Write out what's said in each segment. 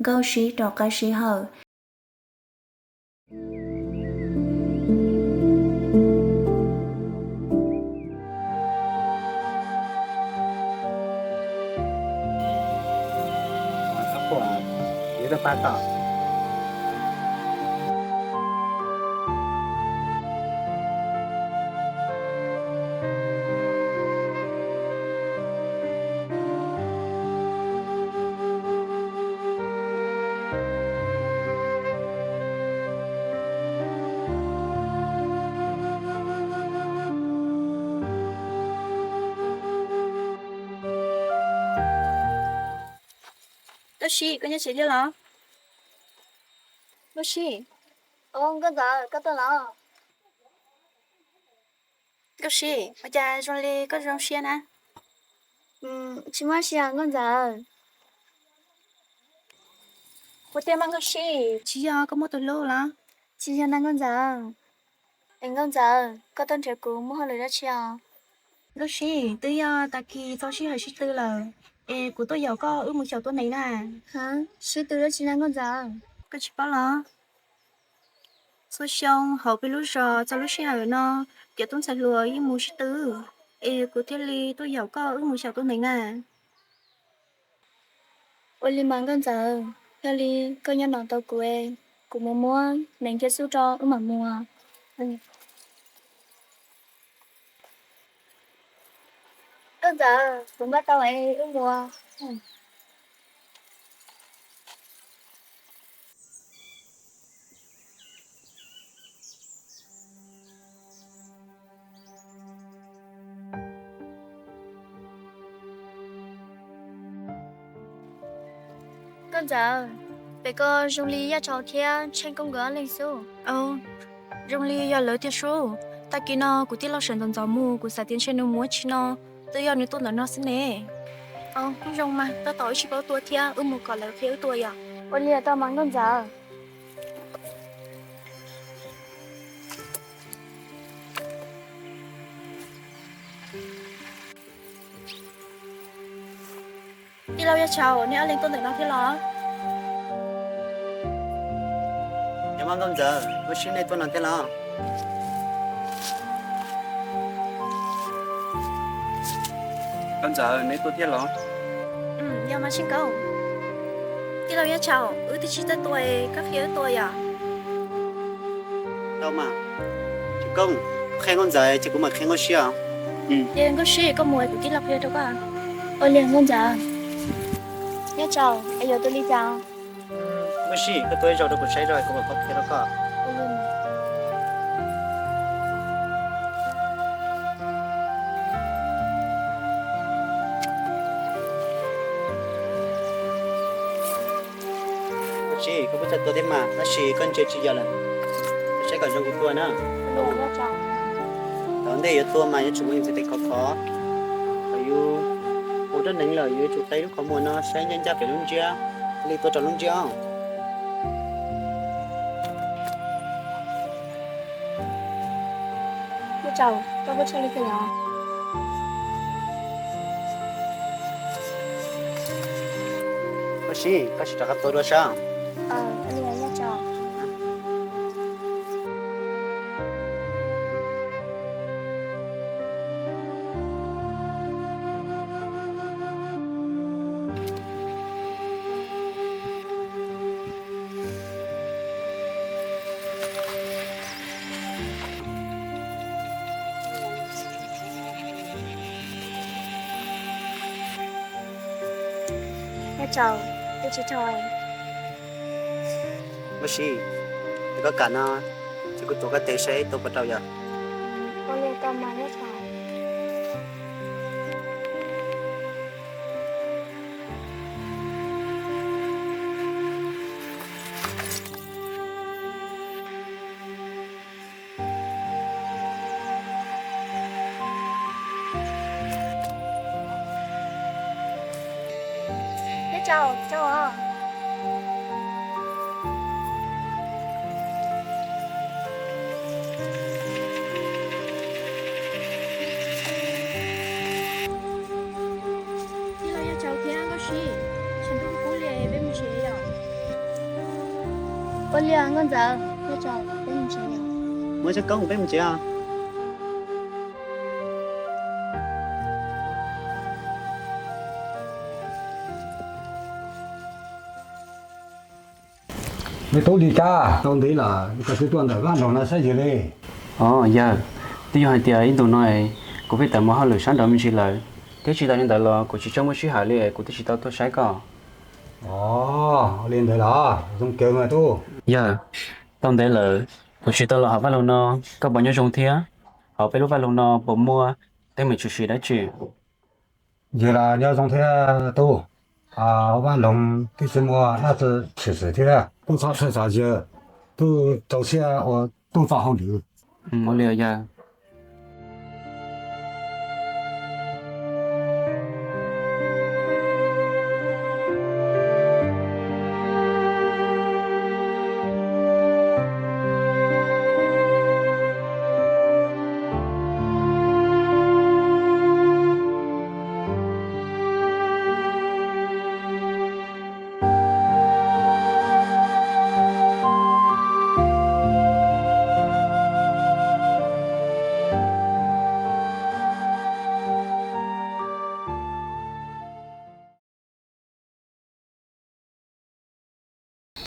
Gâu sĩ trò ca sĩ hờ. Các quả dưới là ba tỏ Đó chị, con nhớ chị chưa lo? Đó chị, Con giờ có tôi lo. đó chị, bây giờ trong lì có trong xe nè. Chỉ muốn xem con giờ. Có tiền mang đó chị có một tuần lô là. Chỉ xem con giờ. Anh con giờ có tên trẻ cũ mua lời đó chưa? Đó chị, từ giờ ta kỳ cho chị hỏi chị tư là của tôi giàu có một chiều tuần này nè. Hả? Suy tư đó chỉ là con giờ. Có chị bảo là số xong họ bị lúc rồi cho lúc xe ở nó kiểu tôi sẽ lừa với mua chị tư. Của thiên lý tôi giàu có một chiều tuần này nè. Ôi li mang con giờ. Theo li có nhân lòng tàu của em. Cũng mua mình kia su cho mà mua. Con giờ cũng bắt tao ấy mua. Con giờ bé có dùng ly ya cháu thia trên công gỡ lên su. Trong lì giờ lỡ tiệt số. Ta kỳ nó của tiết lo sẵn tầm gió mù của xã tiến trên nó múa chi nó. Từ giờ nếu tôi là nó xin nè. Không dùng mà, ta tối chỉ có tua thia, một còn là khéo tua à. Ôi li tao mang con giờ. Đi lâu ya chào, nếu lên tôi để nó thế lo. nhưng mà con giờ tôi xin này tôi làm thế nào con giờ nếu tôi thiết lo Ya mà xin câu. Đi lâu ya chào, thì chỉ ta tuổi, các khéo tuổi à. đâu mà chỉ công khen con giờ chỉ có mà khen con xia Yên có gì, có mùi của cái lọc kia đâu cả. Ôi li con giờ. Ya cháu, ai giờ tôi đi chào. cái gì cái tôi rồi đâu có sai rồi có mà có thế đó cả Ôi li. cái gì có bây giờ tôi thế mà nó xì con chơi chỉ giờ là sẽ còn trong của tôi nữa Ôi ya cháu. đó đây tôi mà chúng mình sẽ thấy khó khó rồi yêu một đứa nãy là yêu chụp tay lúc có muốn nó sẽ nhanh ra phải luôn chưa đi tôi chọn luôn chưa Ya cháu, tao có chơi đi cái nào? cái gì chắc tôi đó sao Ôi li ya cháu. Ya cháu, tôi chỉ chào em. cái gì có cả nó chỉ có tôi cái tế sẽ tôi bắt đầu giờ Ôi li tao mang ya cháu. Ya cháu, cháu à. Đi lâu ya chào thia, có gì. Chẳng có cố lệ bên mình chế à. Ôi liền con giờ tôi cho bên chị mới sẽ có một bé một chị à mày tốt đi cha tao thấy là cái thứ tuần đời văn rồi nó sẽ gì đây dạ tí hai tí ấy tụi nói cũng phải tầm một hai lời sáng đó mình chỉ lời thế chỉ tao hiện tại là cũng chỉ trong một chút hai lời cũng chỉ tao tôi sai cả lên đây là dùng kêu mà tu dạ tao thấy là cũng chỉ tao là học văn luôn nó các bạn nhớ trong thế học về lúc văn luôn nó bộ mua thế mình chỉ đã chỉ giờ là nhớ dùng thế tu à văn long cái什么那是吃食的不啥吃啥子都早些我都发好流我了呀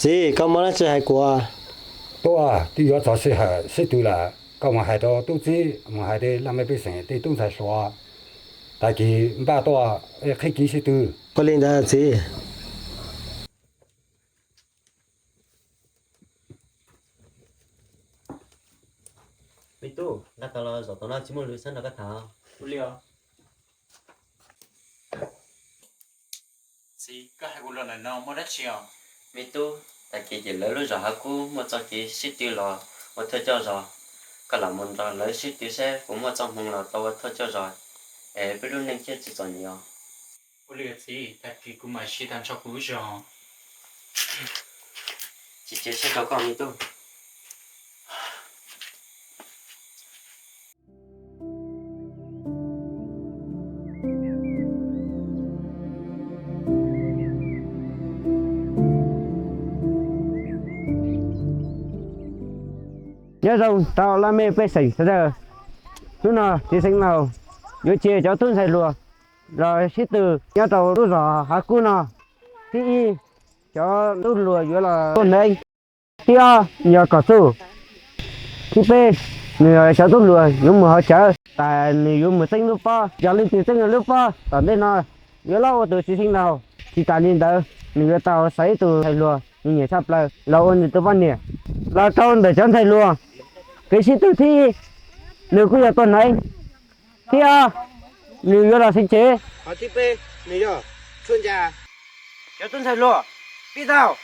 chị có món ăn hay quá tôi à thì giờ早些是对了搞嘛还到肚子嘛还得那么被生得都在说大家把多开机是对 có lên đó chị bị tu đã tao là rồi tao nói chỉ muốn lưỡi sân là cái thằng liều si cái hai gulo này nó mới đất chiều bị tu tại kỳ chỉ lấy lưỡi rồi hả cú một trong kỳ xích tiêu là một thời cho rồi cái là một rồi lấy xích tiêu xe cũng một trong hùng là tao thời cho rồi biết luôn nên chết chỉ còn nhiều uli si tại vì cũng mà si tham cho cú rồi chỉ chết sẽ có con bị tu nhớ rồi tao làm mê bê sỉnh giờ chú nào chỉ sinh nào nhớ chia cho tuân thầy lùa rồi sĩ từ nhớ tàu lúc rõ hả cú nào thì cho lúc lùa nhớ là tuân đấy thì nhớ có su thì bê người cho tuân lùa nhớ mà họ chờ tại nhớ mà sinh lúc ba giờ lên thì sinh lúc ba tại đây nó nhớ lâu từ chỉ sinh nào thì tại nên đó nhớ tàu sấy từ thầy lùa nhớ sắp lại lâu hơn từ văn nè là trôn để chân thầy lùa cái sĩ tử thi nếu cứ giờ tuần này thì nếu là sinh chế họ tiếp bê này rồi xuân già cho tuân thầy lùa biết đâu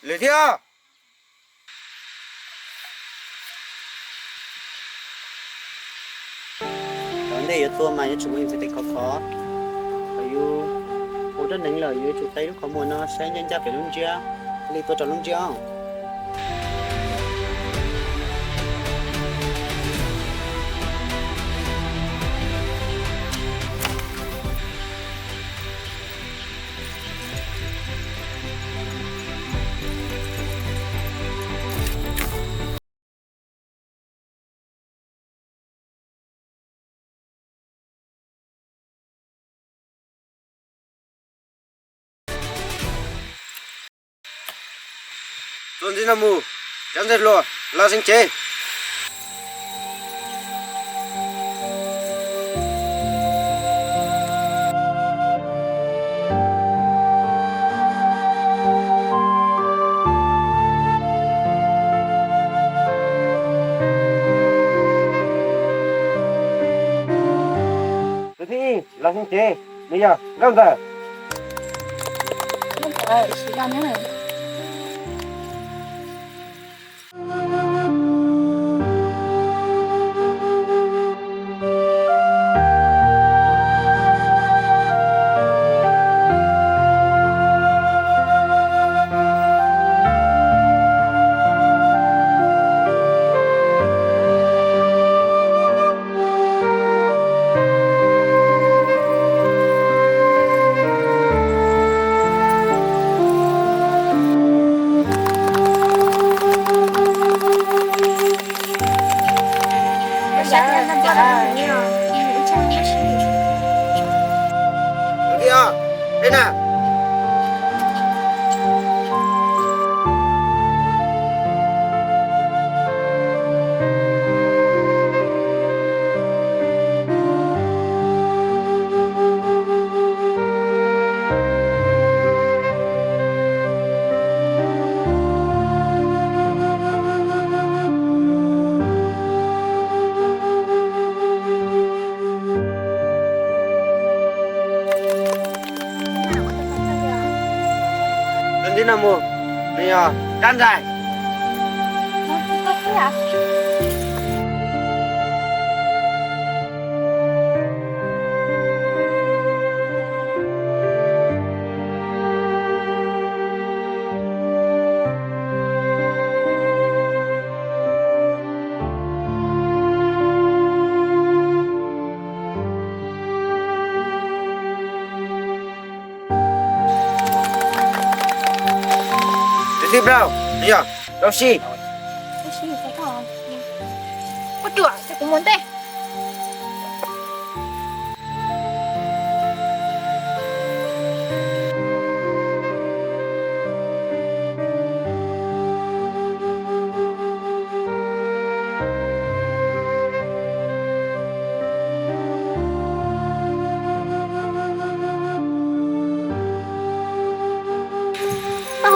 lười theo vấn đề yếu thua mà như chúng mình sẽ thấy khó và yêu ô rất nắng lời yêu chúng thấy lúc có mùa nó sẽ nhân ra phải luôn chưa đi tôi chọn luôn chưa tuần đi làm mù chẳng thể lo là sinh chế thì là sinh chế bây giờ làm giờ Bây giờ時間因為 kia đây nè tuần đi làm mù bây giờ can dài tiếp đâu bây giờ đâu xí có chuột thì cũng muốn đây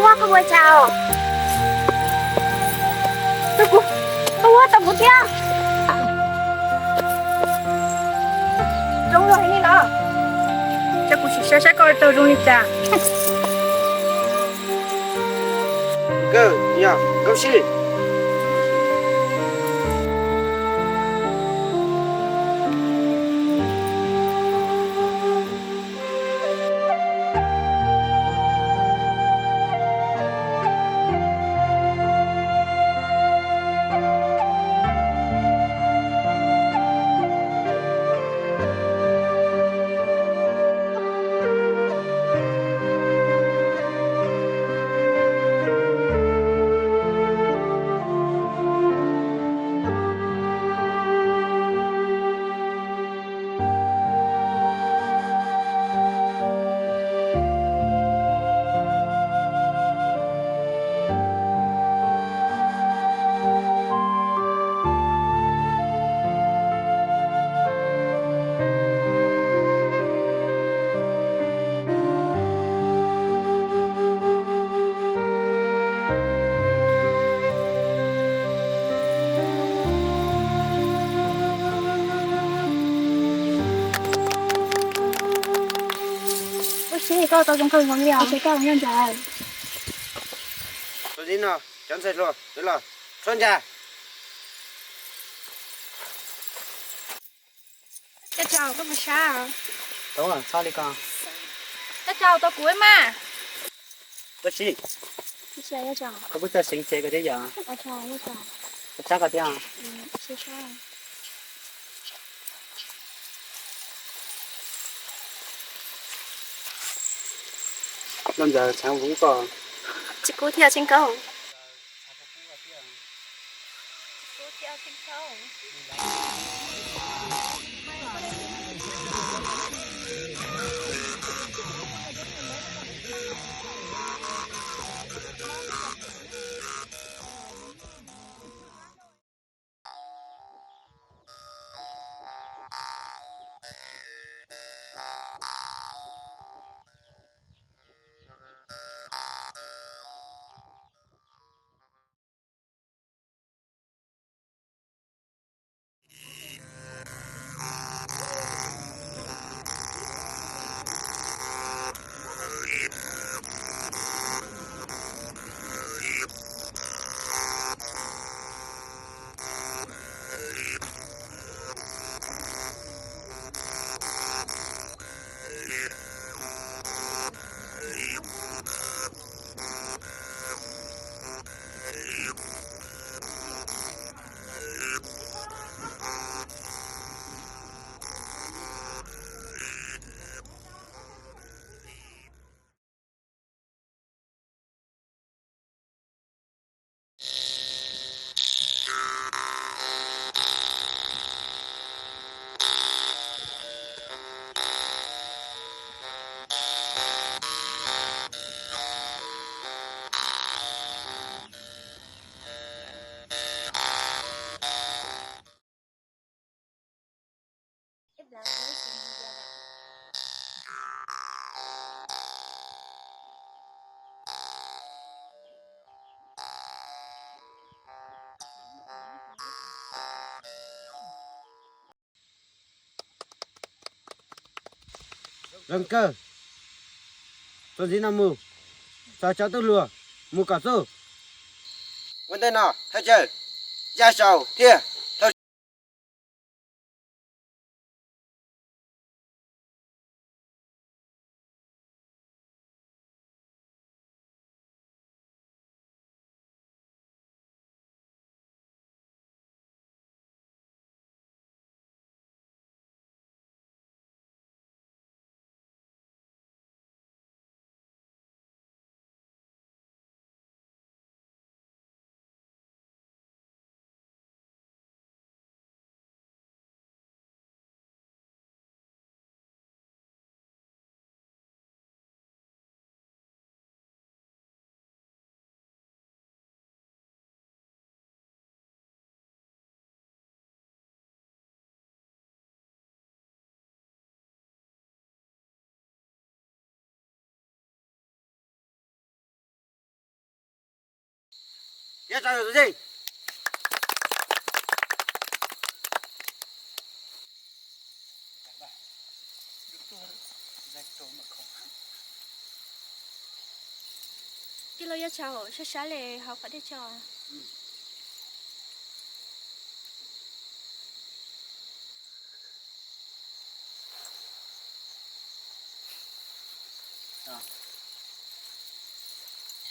hoa không quay chào tôi hoa tầm một theo đúng rồi như nào chắc cũng chỉ sẽ coi tôi luôn chả cơ nhà đâu xí Tôi cũng không có nhiều, tôi có nhân giải tôi đi nó chọn sạch rồi rồi là xuân già Cái chào có phải sao? đúng rồi sao đi con Cái chào tao cuối mà. bác sĩ Chị sẽ chọn. có bữa giờ sinh chế cái đấy giờ Ở chọn nó chọn. chắc cái tiếng Sẽ sao? bây giờ sáng cũng còn Chị cố theo trên câu. Cố theo trên câu. rừng cơ tôi đi nằm mù sao cháu tôi lùa mù cả số vấn đề nào hay chơi ra sầu thiê ra sầu gì Chị lo chào, sẽ sáng lệ học phải đi chào.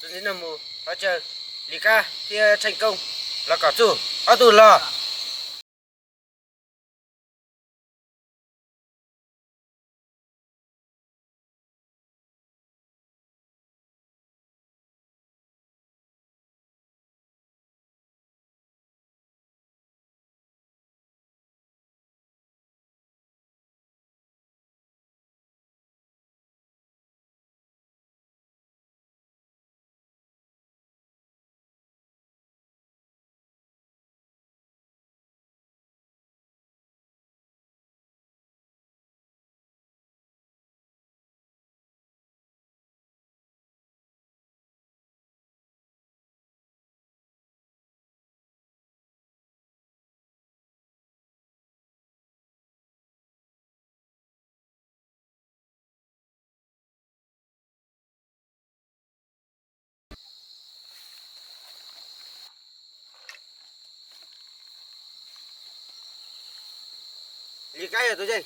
tôi đi nằm mù hay chơi lý ca thì thành công là cả chủ ở tù là gì cái rồi tôi chơi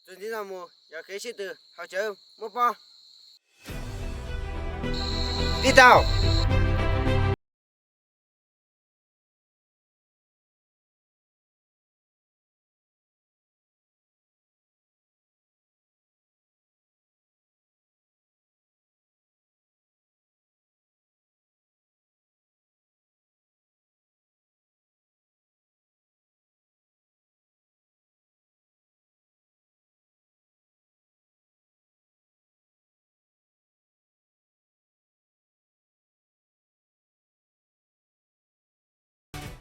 tôi đi làm mua giờ cái sĩ từ họ chờ mua bao đi tao